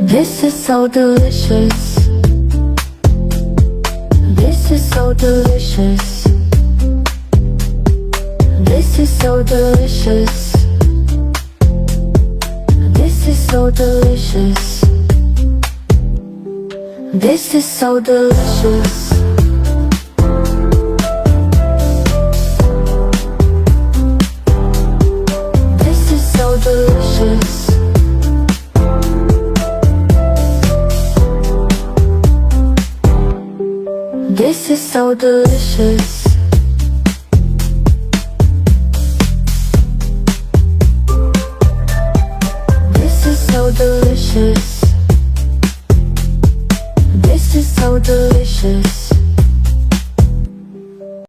This is so delicious. This is so delicious. This is so delicious. This is so delicious. This is so delicious. This is so delicious. This is so delicious.